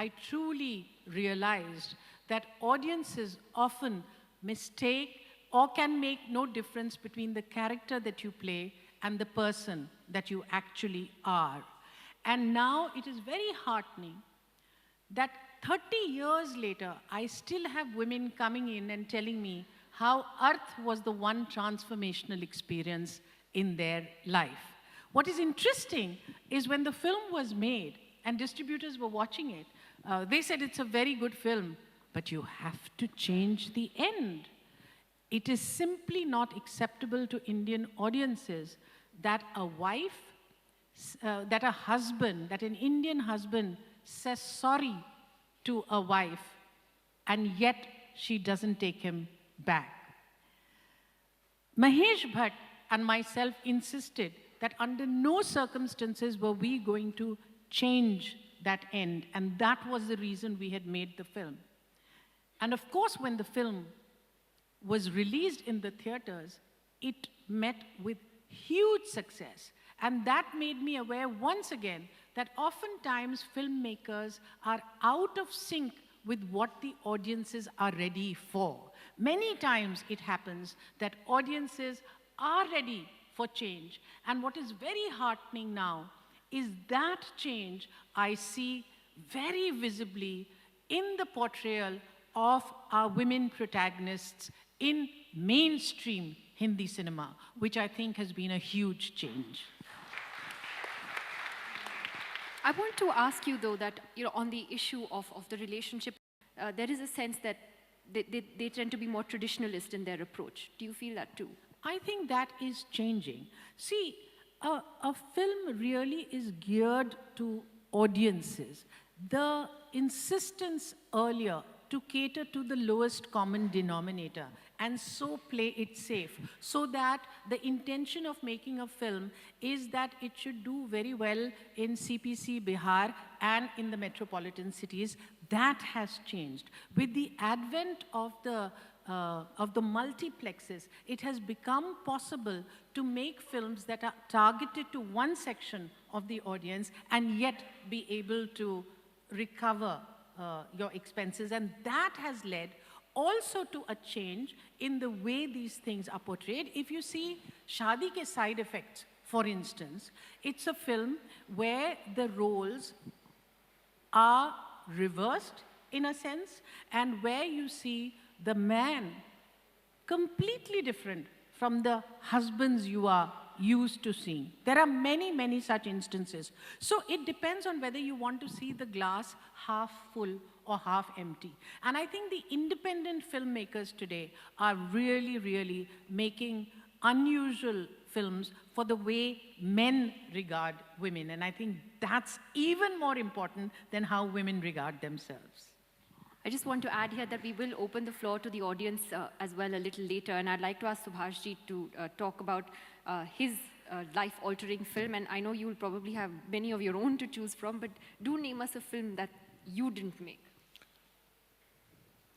I truly realized that audiences often mistake or can make no difference between the character that you play and the person that you actually are. And now it is very heartening that 30 years later, I still have women coming in and telling me how Earth was the one transformational experience in their life. What is interesting is when the film was made and distributors were watching it, they said it's a very good film, but you have to change the end. It is simply not acceptable to Indian audiences that a wife, that an Indian husband says sorry to a wife, and yet she doesn't take him back. Mahesh Bhatt and myself insisted that under no circumstances were we going to change that end, and that was the reason we had made the film. And of course, when the film was released in the theaters, it met with huge success. And that made me aware once again that oftentimes filmmakers are out of sync with what the audiences are ready for. Many times it happens that audiences are ready for change. And what is very heartening now is that change I see very visibly in the portrayal of our women protagonists in mainstream Hindi cinema, which I think has been a huge change. I want to ask you, though, that on the issue of the relationship, there is a sense that they tend to be more traditionalist in their approach. Do you feel that too? I think that is changing. See, a film really is geared to audiences. The insistence earlier to cater to the lowest common denominator and so play it safe, so that the intention of making a film is that it should do very well in CPC, Bihar, and in the metropolitan cities. That has changed. With the advent of the multiplexes, it has become possible to make films that are targeted to one section of the audience and yet be able to recover your expenses. And that has led also to a change in the way these things are portrayed. If you see Shaadi Ke Side Effects, for instance, it's a film where the roles are reversed in a sense, and where you see the man completely different from the husbands you are used to seeing. There are many, many such instances. So it depends on whether you want to see the glass half full or half empty. And I think the independent filmmakers today are really, really making unusual films for the way men regard women. And I think that's even more important than how women regard themselves. I just want to add here that we will open the floor to the audience as well a little later, and I'd like to ask Subhashji to talk about his life-altering film, and I know you will probably have many of your own to choose from, but do name us a film that you didn't make.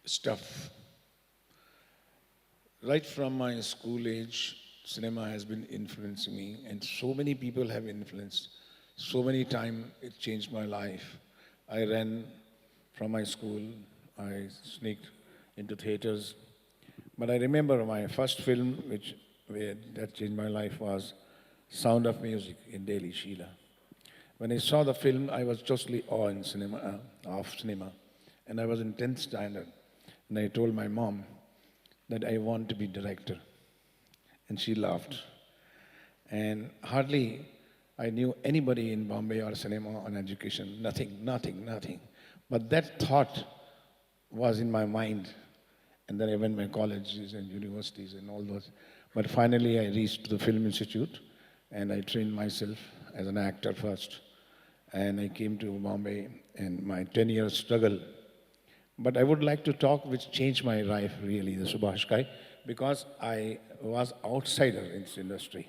Stuff. Right from my school age, cinema has been influencing me, and so many people have influenced. So many times it changed my life. I ran from my school, I sneaked into theaters. But I remember my first film that changed my life was Sound of Music in Delhi, Sheila. When I saw the film, I was totally of cinema, and I was in 10th standard. And I told my mom that I want to be director. And she laughed. And hardly I knew anybody in Bombay or cinema on education, nothing. But that thought was in my mind. And then I went to my colleges and universities and all those. But finally I reached the Film Institute and I trained myself as an actor first. And I came to Bombay and my 10-year struggle. But I would like to talk which changed my life really, the Subhash Ghai, because I was outsider in this industry.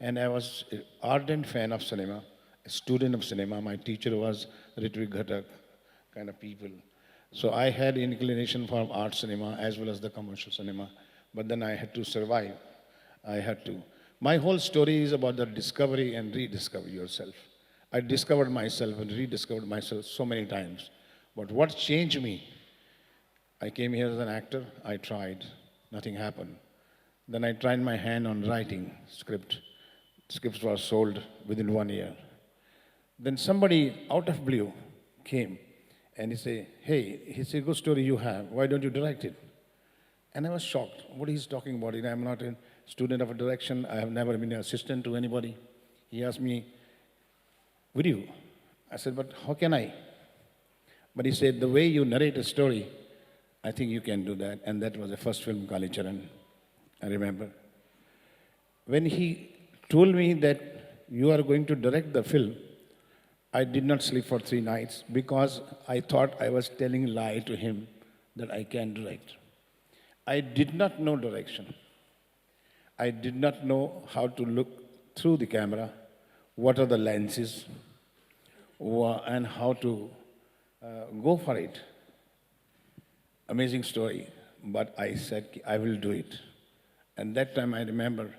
And I was an ardent fan of cinema, a student of cinema. My teacher was Ritvik Ghatak kind of people. So I had inclination for art cinema as well as the commercial cinema. But then I had to survive. My whole story is about the discovery and rediscover yourself. I discovered myself and rediscovered myself so many times. But what changed me? I came here as an actor, I tried, nothing happened. Then I tried my hand on writing script. Scripts were sold within 1 year. Then somebody out of blue came and he said, hey, it's a good story you have, why don't you direct it? And I was shocked, what he's talking about. I'm not a student of direction, I have never been an assistant to anybody. He asked me, would you? I said, but how can I? But he said, the way you narrate a story, I think you can do that. And that was the first film, Kali Charan, I remember. When he told me that you are going to direct the film, I did not sleep for 3 nights because I thought I was telling a lie to him that I can direct. I did not know direction. I did not know how to look through the camera, what are the lenses, and how to go for it. Amazing story, but I said, I will do it. And that time I remember